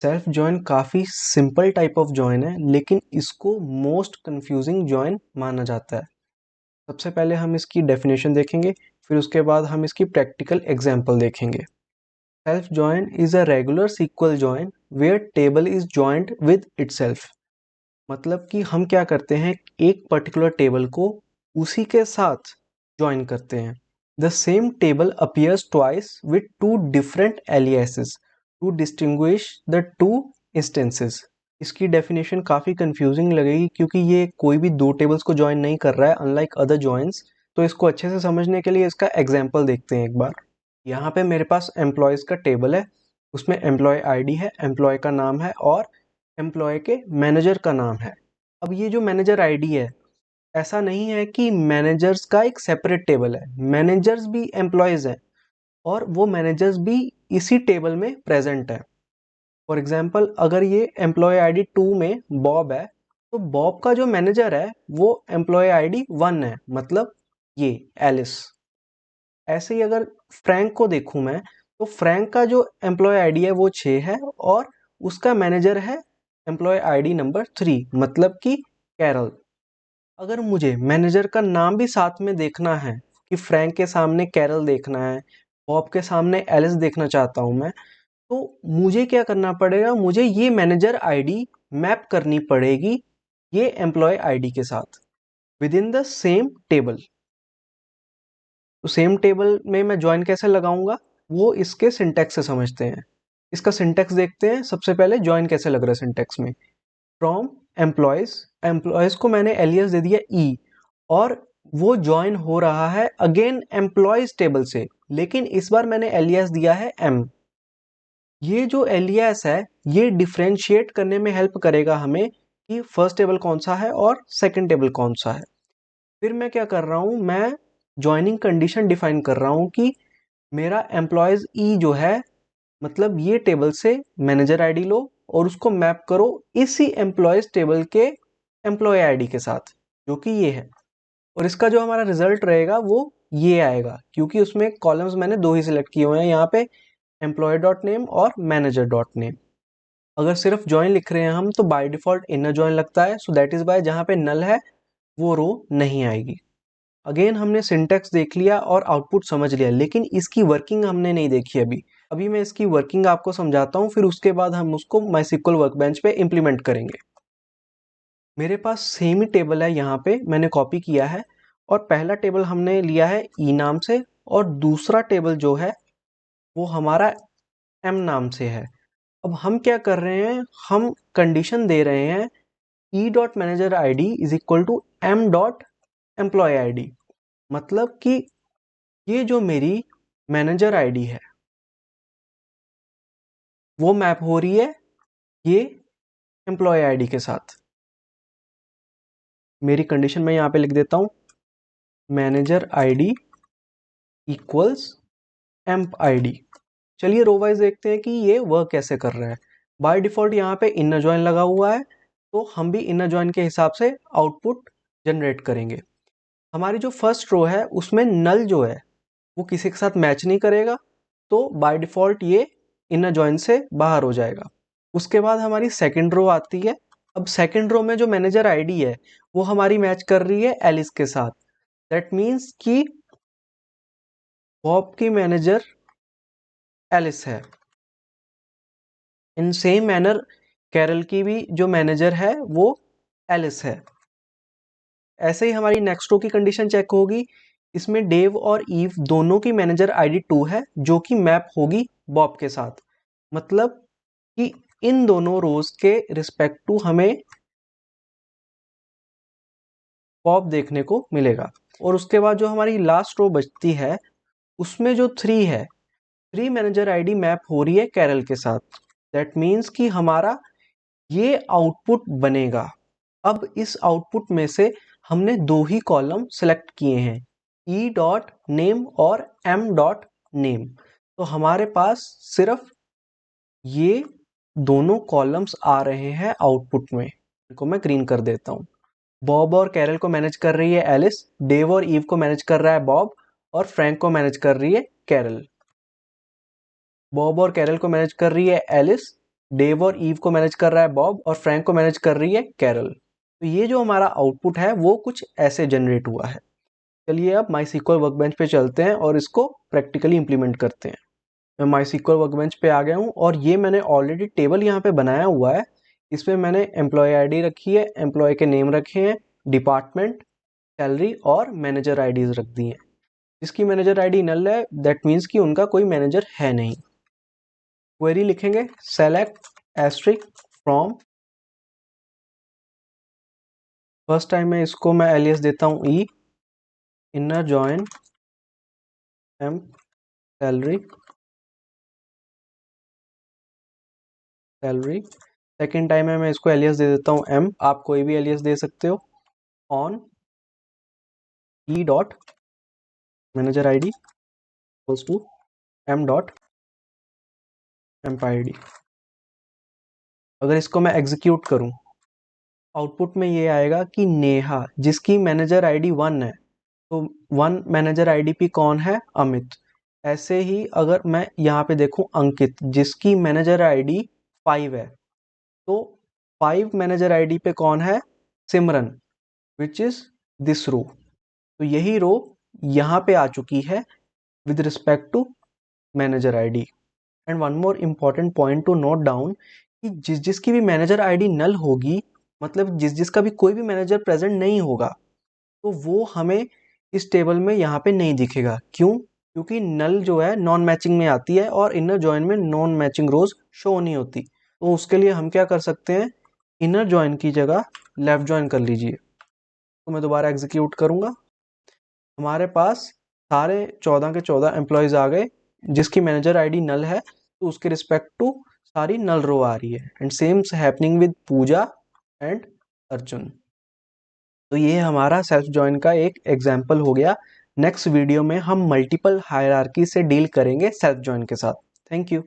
Self join काफ़ी simple type of join है, लेकिन इसको मोस्ट कंफ्यूजिंग जॉइन माना जाता है। सबसे पहले हम इसकी डेफिनेशन देखेंगे, फिर उसके बाद हम इसकी प्रैक्टिकल एग्जांपल देखेंगे। Self join is a regular SQL join where table is joined with itself. मतलब कि हम क्या करते हैं, एक पर्टिकुलर टेबल को उसी के साथ जॉइन करते हैं। The same table appears twice with two different aliases to distinguish the two instances. इसकी डेफिनेशन काफ़ी कंफ्यूजिंग लगेगी क्योंकि ये कोई भी दो टेबल्स को ज्वाइन नहीं कर रहा है अनलाइक अदर जॉइंस। तो इसको अच्छे से समझने के लिए इसका एग्जाम्पल देखते हैं एक बार। यहाँ पे मेरे पास एम्प्लॉयज़ का टेबल है, उसमें एम्प्लॉय आईडी है, एम्प्लॉय का नाम है और एम्प्लॉय के मैनेजर का नाम है। अब ये जो मैनेजर आईडी है, ऐसा नहीं है कि मैनेजर्स का एक सेपरेट टेबल है, मैनेजर्स भी एम्प्लॉयज़ हैं और वो मैनेजर्स भी इसी टेबल में प्रेजेंट है। फॉर एग्जाम्पल, अगर ये एम्प्लॉय आईडी 2 में बॉब है, तो बॉब का जो मैनेजर है वो एम्प्लॉय आईडी 1 है, मतलब ये एलिस। ऐसे ही अगर फ्रैंक को देखूं मैं, तो फ्रैंक का जो एम्प्लॉय आईडी है वो 6 है और उसका मैनेजर है एम्प्लॉय आईडी नंबर 3, मतलब कि कैरल। अगर मुझे मैनेजर का नाम भी साथ में देखना है कि फ्रैंक के सामने कैरल देखना है, बॉब के सामने एलिस देखना चाहता हूं मैं, तो मुझे क्या करना पड़ेगा, मुझे ये मैनेजर आईडी मैप करनी पड़ेगी ये एम्प्लॉय आईडी के साथ with in the same table. तो सेम टेबल में मैं ज्वाइन कैसे लगाऊंगा, वो इसके सिंटैक्स से समझते हैं। इसका सिंटैक्स देखते हैं। सबसे पहले ज्वाइन कैसे लग रहा है सिंटैक्स में। फ्रॉम एम्प्लॉयज, एम्प्लॉयज को मैंने एलियास दे दिया ई और वो ज्वाइन हो रहा है अगेन एम्प्लॉयज टेबल से, लेकिन इस बार मैंने एलियास दिया है एम। ये जो एलियास है ये डिफ्रेंशिएट करने में हेल्प करेगा हमें कि फर्स्ट टेबल कौन सा है और सेकंड टेबल कौन सा है। फिर मैं क्या कर रहा हूँ, मैं ज्वाइनिंग कंडीशन डिफाइन कर रहा हूँ कि मेरा एम्प्लॉयज ई जो है, मतलब ये टेबल से मैनेजर आईडी लो और उसको मैप करो इसी एम्प्लॉयज टेबल के एम्प्लॉय आईडी के साथ, जो कि ये है। और इसका जो हमारा रिजल्ट रहेगा वो ये आएगा, क्योंकि उसमें कॉलम्स मैंने दो ही सिलेक्ट किए हुए हैं यहाँ पे, एम्प्लॉय डॉट नेम और मैनेजर डॉट नेम। अगर सिर्फ ज्वाइन लिख रहे हैं हम तो बाय डिफॉल्ट इनर ज्वाइन लगता है, सो दैट इज बाय जहाँ पे नल है वो रो नहीं आएगी। अगेन हमने सिंटैक्स देख लिया और आउटपुट समझ लिया, लेकिन इसकी वर्किंग हमने नहीं देखी अभी। अभी मैं इसकी वर्किंग आपको समझाता हूँ, फिर उसके बाद हम उसको माइस्क्ल वर्कबेंच पे इम्प्लीमेंट करेंगे। मेरे पास सेम ही टेबल है, यहाँ पे मैंने कॉपी किया है और पहला टेबल हमने लिया है ई नाम से और दूसरा टेबल जो है वो हमारा एम नाम से है। अब हम क्या कर रहे हैं, हम कंडीशन दे रहे हैं E dot manager I D is equal to M dot employee I D. मतलब कि ये जो मेरी मैनेजर आईडी है वो मैप हो रही है ये एम्प्लॉय आईडी के साथ। मेरी कंडीशन मैं यहाँ पे लिख देता हूँ, manager ID equals amp ID. चलिए रो वाइज देखते हैं कि ये वर्क कैसे कर रहा है। बाय डिफॉल्ट यहाँ पे इनर जॉइन लगा हुआ है, तो हम भी इनर जॉइन के हिसाब से आउटपुट जनरेट करेंगे। हमारी जो फर्स्ट रो है उसमें नल जो है वो किसी के साथ मैच नहीं करेगा, तो बाय डिफॉल्ट ये इनर जॉइन से बाहर हो जाएगा। उसके बाद हमारी सेकंड रो आती है। अब सेकंड रो में जो मैनेजर आईडी है वो हमारी मैच कर रही है एलिस के साथ। दैट मीन्स कि बॉब की मैनेजर एलिस है। इन सेम मैनर कैरल की भी जो मैनेजर है वो एलिस है। ऐसे ही हमारी नेक्स्ट रो की कंडीशन चेक होगी। इसमें डेव और ईव दोनों की मैनेजर आईडी 2 है जो कि मैप होगी बॉब के साथ। मतलब कि इन दोनों रोज के रिस्पेक्ट टू हमें बॉब देखने को मिलेगा। और उसके बाद जो हमारी लास्ट रो बचती है उसमें जो 3 है, 3 मैनेजर आईडी मैप हो रही है कैरल के साथ। दैट मीन्स कि हमारा ये आउटपुट बनेगा। अब इस आउटपुट में से हमने दो ही कॉलम सेलेक्ट किए हैं, ई डॉट नेम और एम डॉट नेम। तो हमारे पास सिर्फ ये दोनों कॉलम्स आ रहे हैं आउटपुट में। इनको मैं ग्रीन कर देता हूँ। बॉब और कैरल को मैनेज कर रही है एलिस, डेव और ईव को मैनेज कर रहा है बॉब और फ्रैंक को मैनेज कर रही है कैरल। बॉब और कैरल को मैनेज कर रही है एलिस, डेव और ईव को मैनेज कर रहा है बॉब और फ्रैंक को मैनेज कर रही है कैरल। तो ये जो हमारा आउटपुट है वो कुछ ऐसे जनरेट हुआ है। चलिए अब MySQL वर्कबेंच पे चलते हैं और इसको प्रैक्टिकली इंप्लीमेंट करते हैं। मैं MySQL वर्कबेंच पे आ गया हूँ और ये मैंने ऑलरेडी टेबल यहाँ पे बनाया हुआ है। इसमें मैंने एम्प्लॉय आईडी रखी है, एम्प्लॉय के नेम रखे हैं, डिपार्टमेंट, सैलरी और मैनेजर आईडीज रख दी हैं। जिसकी मैनेजर आईडी नल है दैट मीन्स कि उनका कोई मैनेजर है नहीं। क्वेरी लिखेंगे select asterisk from, first time में इसको मैं एलियास देता हूँ E, inner join M salary, salary. Second time में मैं इसको एलियास दे देता हूँ एम, आप कोई भी एलियास दे सकते हो, on E dot manager ID equals to M dot employee ID. अगर इसको मैं एग्जीक्यूट करूं, आउटपुट में ये आएगा कि नेहा जिसकी मैनेजर आईडी 1 है, तो 1 मैनेजर आईडी पे कौन है, अमित। ऐसे ही अगर मैं यहाँ पे देखूं अंकित जिसकी मैनेजर आईडी 5 है, तो 5 मैनेजर आईडी पे कौन है, सिमरन, विच इज दिस रो। तो यही रो यहाँ पे आ चुकी है with respect to manager ID. And one more important point to note down कि जिसकी भी मैनेजर आईडी नल होगी, मतलब जिसका भी कोई भी मैनेजर प्रेजेंट नहीं होगा, तो वो हमें इस टेबल में यहाँ पे नहीं दिखेगा। क्यों? क्योंकि नल जो है नॉन मैचिंग में आती है और इनर जॉइन में नॉन मैचिंग रोज शो नहीं होती। तो उसके लिए हम क्या कर सकते हैं, इनर जॉइन की जगह लेफ्ट जॉइन कर लीजिए। तो मैं दोबारा एग्जीक्यूट करूंगा, हमारे पास सारे 14 के 14 एम्प्लॉयज आ गए। जिसकी मैनेजर आईडी नल है तो उसके रिस्पेक्ट टू सारी नल रो आ रही है। And same happening with Pooja and Arjun. तो ये हमारा सेल्फ जॉइन का एक एग्जाम्पल हो गया। नेक्स्ट वीडियो में हम मल्टीपल हायरार्की से डील करेंगे सेल्फ जॉइन के साथ। Thank you.